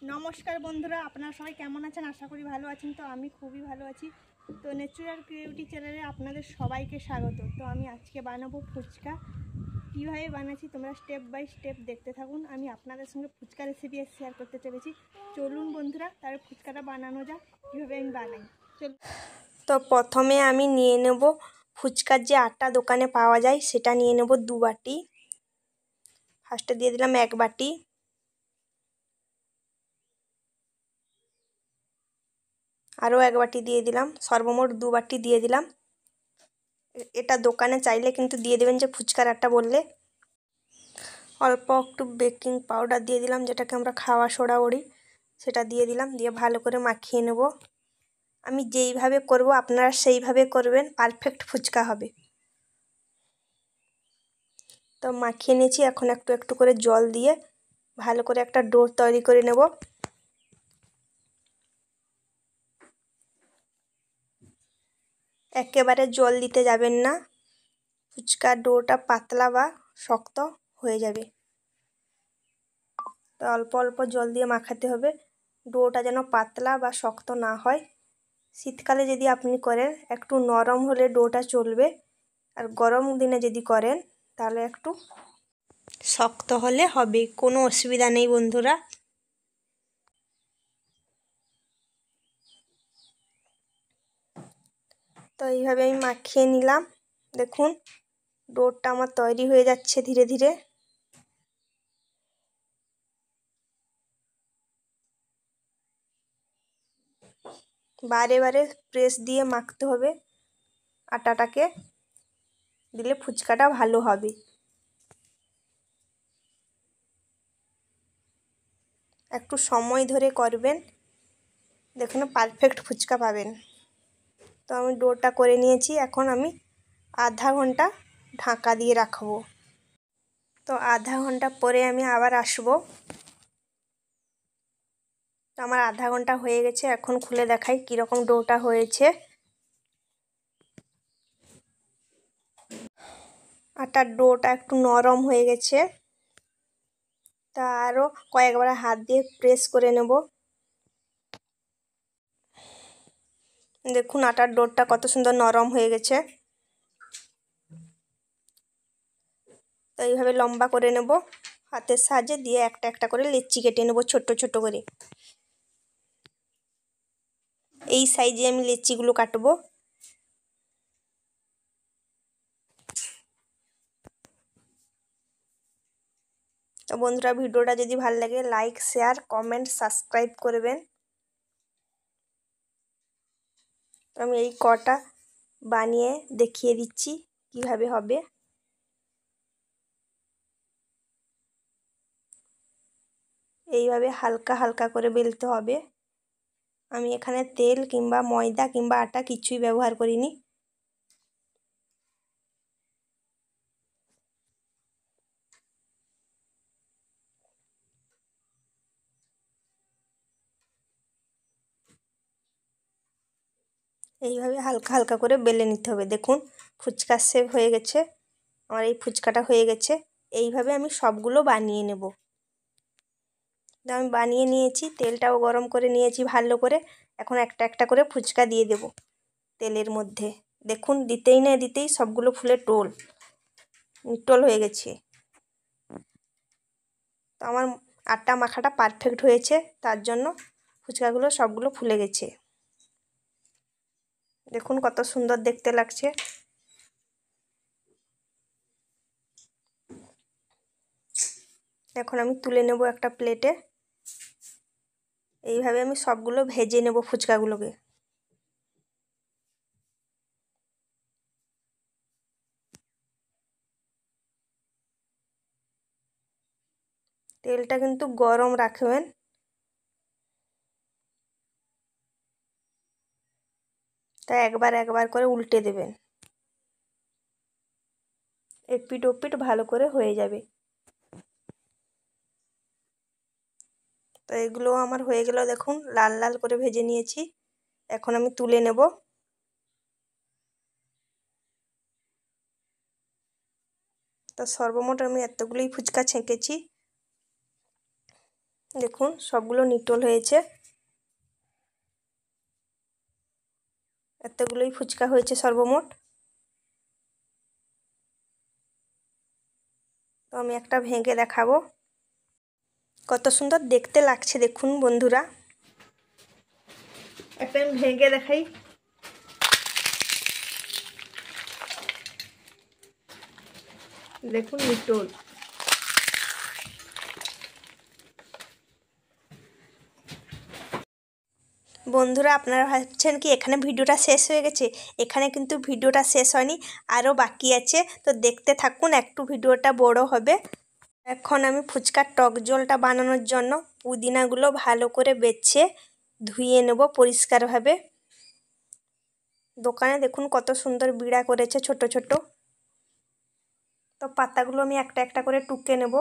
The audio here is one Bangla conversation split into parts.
নমস্কার বন্ধুরা, আপনারা সবাই কেমন আছেন? আশা করি ভালো আছেন। তো আমি খুবই ভালো আছি। তো ন্যাচুরাল ক্রিয়েটিভ চ্যানেলে আপনাদের সবাইকে স্বাগত। তো আমি আজকে বানাবো ফুচকা। কীভাবে বানাচ্ছি তোমরা স্টেপ বাই স্টেপ দেখতে থাকুন। আমি আপনাদের সঙ্গে ফুচকা রেসিপি শেয়ার করতে চলেছি। চলুন বন্ধুরা, তাহলে ফুচকাটা বানানো যাক, কীভাবে আমি বানাই। চল। তো প্রথমে আমি নিয়ে নেব ফুচকার যে আটা দোকানে পাওয়া যায় সেটা নিয়ে নেব 2 বাটি। ফার্স্টে দিয়ে দিলাম 1 বাটি, আরও 1 বাটি দিয়ে দিলাম, সর্বমোট 2 বাটি দিয়ে দিলাম। এটা দোকানে চাইলে কিন্তু দিয়ে দেবেন যে ফুচকার আটা বললে। অল্প একটু বেকিং পাউডার দিয়ে দিলাম, যেটাকে আমরা খাওয়া সোডা বলি, সেটা দিয়ে দিলাম। দিয়ে ভালো করে মাখিয়ে নেব। আমি যেইভাবে করব আপনারা সেইভাবে করবেন, পারফেক্ট ফুচকা হবে। তো মাখিয়ে নিয়েছি, এখন একটু একটু করে জল দিয়ে ভালো করে একটা ডো তৈরি করে নেব। একেবারে জল দিতে যাবেন না, ফুচকার ডোটা পাতলা বা শক্ত হয়ে যাবে। তো অল্প অল্প জল দিয়ে মাখাতে হবে, ডোটা যেন পাতলা বা শক্ত না হয়। শীতকালে যদি আপনি করেন একটু নরম হলে ডোটা চলবে, আর গরম দিনে যদি করেন তাহলে একটু শক্ত হলে হবে, কোনো অসুবিধা নেই বন্ধুরা। তো এইভাবে আমি মাখিয়ে নিলাম। দেখুন ডোটা আমার তৈরি হয়ে যাচ্ছে ধীরে ধীরে। বারে বারে প্রেস দিয়ে মাখতে হবে আটাটাকে, দিলে ফুচকাটা ভালো হবে। একটু সময় ধরে করবেন, দেখুন পারফেক্ট ফুচকা পাবেন। তো আমি ডোটা করে নিয়েছি, এখন আমি আধা ঘন্টা ঢাকা দিয়ে রাখবো। তো আধা ঘন্টা পরে আমি আবার আসবো। তো আমার আধা ঘন্টা হয়ে গেছে, এখন খুলে দেখাই কীরকম ডোটা হয়েছে। আটার ডোটা একটু নরম হয়ে গেছে, তা আরও কয়েকবার হাত দিয়ে প্রেস করে নেব। দেখুন আটার ডোটা কত সুন্দর নরম হয়ে গেছে। তো এইভাবে লম্বা করে নেব হাতের সাহায্যে, দিয়ে একটা একটা করে লেচি কেটে নেব ছোট্ট ছোট্ট করে। এই সাইজে আমি লেচিগুলো কাটবো। তো বন্ধুরা, ভিডিওটা যদি ভালো লাগে লাইক শেয়ার কমেন্ট সাবস্ক্রাইব করবেন। তো আমি এই কটা বানিয়ে দেখিয়ে দিচ্ছি কিভাবে হবে। এইভাবে হালকা হালকা করে বেলতে হবে। আমি এখানে তেল কিংবা ময়দা কিংবা আটা কিছুই ব্যবহার করিনি। এইভাবে হালকা হালকা করে বেলে নিতে হবে। দেখুন ফুচকার শেপ হয়ে গেছে, আমার এই ফুচকাটা হয়ে গেছে। এইভাবে আমি সবগুলো বানিয়ে নেব। আমি বানিয়ে নিয়েছি, তেলটাও গরম করে নিয়েছি ভালো করে। এখন একটা একটা করে ফুচকা দিয়ে দেব তেলের মধ্যে। দেখুন দিতেই না দিতেই সবগুলো ফুলে টোল টোল হয়ে গেছে। তো আমার আটা মাখাটা পারফেক্ট হয়েছে, তার জন্য ফুচকাগুলো সবগুলো ফুলে গেছে। দেখুন কত সুন্দর দেখতে লাগছে। এখন আমি তুলে নেব একটা প্লেটে। এইভাবে আমি সবগুলো ভেজে নেব ফুচকাগুলোকে। তেলটা কিন্তু গরম রাখবেন। তাই একবার একবার করে উল্টে দেবেন, এপিট ওপিট ভালো করে হয়ে যাবে। তো এগুলো আমার হয়ে গেল, দেখুন লাল লাল করে ভেজে নিয়েছি। এখন আমি তুলে নেব। তো সর্বমোট আমি এতগুলোই ফুচকা ছেঁকেছি। দেখুন সবগুলো নিটোল হয়েছে। এতগুলোই ফুচকা হয়েছে সর্বমোট। তো আমি একটা ভেঙে দেখাবো, কত সুন্দর দেখতে লাগছে দেখুন বন্ধুরা। একটা আমি ভেঙে দেখাই। দেখুন নিটোল। বন্ধুরা আপনারা ভাবছেন কি এখানে ভিডিওটা শেষ হয়ে গেছে? এখানে কিন্তু ভিডিওটা শেষ হয়নি, আরও বাকি আছে। তো দেখতে থাকুন, একটু ভিডিওটা বড় হবে। এখন আমি ফুচকার টক জলটা বানানোর জন্য পুদিনাগুলো ভালো করে বেছে ধুয়ে নেব পরিষ্কারভাবে। দোকানে দেখুন কত সুন্দর বিড়া করেছে ছোট ছোট। তো পাতাগুলো আমি একটা একটা করে টুকে নেব।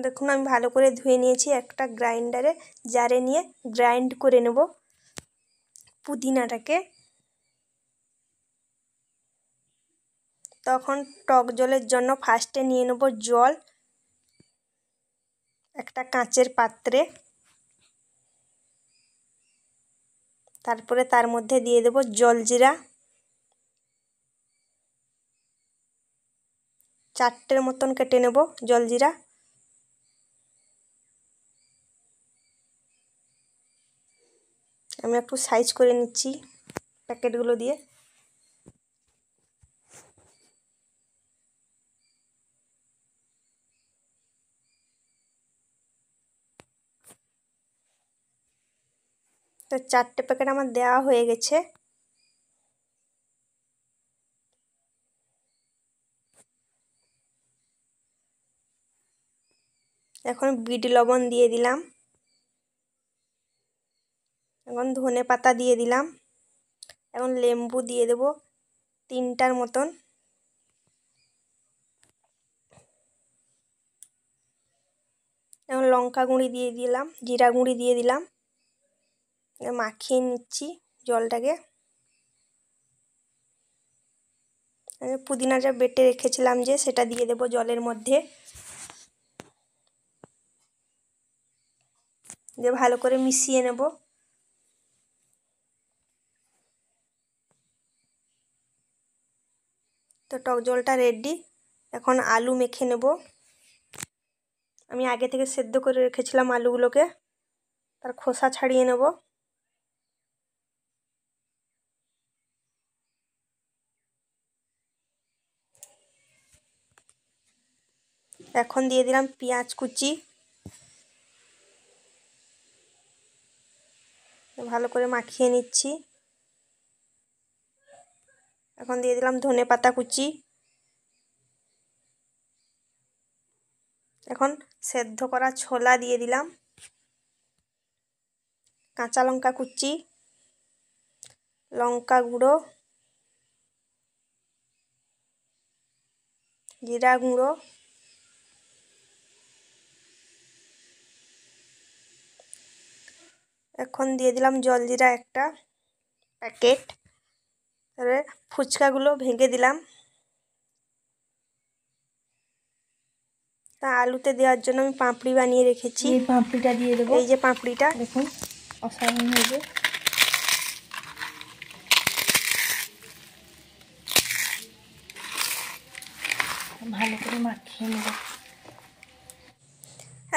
দেখুন আমি ভালো করে ধুয়ে নিয়েছি, একটা গ্রাইন্ডারে জারে নিয়ে গ্রাইন্ড করে নেব পুদিনাটাকে। তখন টক জলের জন্য ফার্স্টে নিয়ে নেব জল একটা কাঁচের পাত্রে। তারপরে তার মধ্যে দিয়ে দেব জলজিরা 4টের মতন কেটে নেব জলজিরা। আমি একটু সাইজ করে নিচ্ছি প্যাকেটগুলো দিয়ে। তো 4টে প্যাকেট আমার দেওয়া হয়ে গেছে। এখন বিট লবণ দিয়ে দিলাম। এখন ধনে পাতা দিয়ে দিলাম। এখন লেবু দিয়ে দেব 3টার মতন। এখন লঙ্কা গুঁড়ি দিয়ে দিলাম, জিরা গুঁড়ি দিয়ে দিলাম। মাখিয়ে নিচ্ছি জলটাকে। পুদিনাটা বেটে রেখেছিলাম যে, সেটা দিয়ে দেব জলের মধ্যে। দিয়ে ভালো করে মিশিয়ে নেব। তো টক জলটা রেডি। এখন আলু মেখে নেব। আমি আগে থেকে সেদ্ধ করে রেখেছিলাম আলুগুলোকে, তার খোসা ছাড়িয়ে নেব। এখন দিয়ে দিলাম পেঁয়াজ কুচি। ভালো করে মাখিয়ে নিচ্ছি। এখন দিয়ে দিলাম ধনে পাতা কুচি। এখন সেদ্ধ করা ছোলা দিয়ে দিলাম, কাঁচা লঙ্কা কুচি, লঙ্কা গুঁড়ো, জিরা গুঁড়ো, এখন দিয়ে দিলাম জলজিরা একটা প্যাকেট। তারপরে ফুচকাগুলো ভেঙে দিলাম। তা আলুতে দেওয়ার জন্য আমি পাঁপড়ি বানিয়ে রেখেছি। এই পাঁপড়িটা দিয়ে দেবো। এই যে পাঁপড়িটা দেখুন অসাধারণ হয়েছে। ভালো করে মাখিয়ে নেব।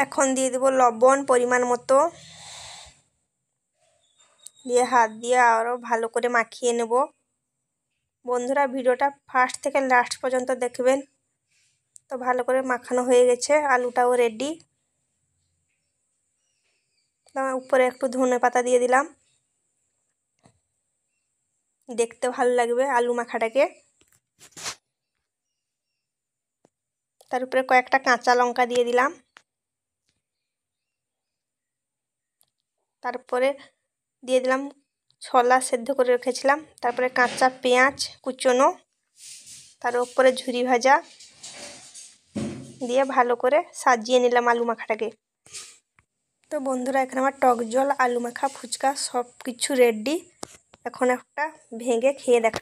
এখন দিয়ে দেবো লবণ পরিমাণ মতো, দিয়ে হাত দিয়ে আরও ভালো করে মাখিয়ে নেব। বন্ধুরা ভিডিওটা ফার্স্ট থেকে লাস্ট পর্যন্ত দেখবেন। তো ভালো করে মাখানো হয়ে গেছে, আলুটাও রেডি। উপরে একটু ধনে পাতা দিয়ে দিলাম, দেখতে ভালো লাগবে আলু মাখাটাকে। তার উপরে কয়েকটা কাঁচা লঙ্কা দিয়ে দিলাম। তারপরে দিয়ে দিলাম ছোলা সেদ্ধ করে রেখেছিলাম। তারপরে কাঁচা পেঁয়াজ কুচনো, তার উপরে ঝুরি ভাজা দিয়ে ভালো করে সাজিয়ে নিলাম আলু মাখাটাকে। তো বন্ধুরা এখানে আমার টক জল, আলু মাখা, ফুচকা সব কিছু রেডি। এখন একটা ভেঙে খেয়ে দেখ।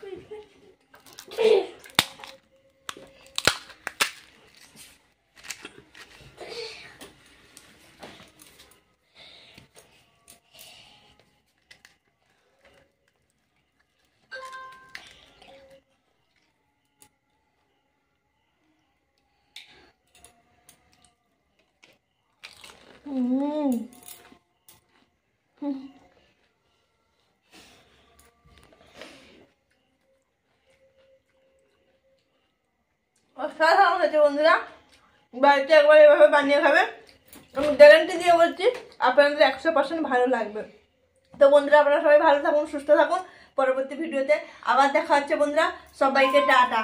অসাধারণ হয়েছে বন্ধুরা, বাড়িতে একবার এভাবে বানিয়ে খাবে, আমি গ্যারান্টি দিয়ে বলছি আপনাদের 100% ভালো লাগবে। তো বন্ধুরা আপনারা সবাই ভালো থাকুন, সুস্থ থাকুন। পরবর্তী ভিডিওতে আবার দেখা হচ্ছে বন্ধুরা, সবাইকে টাটা।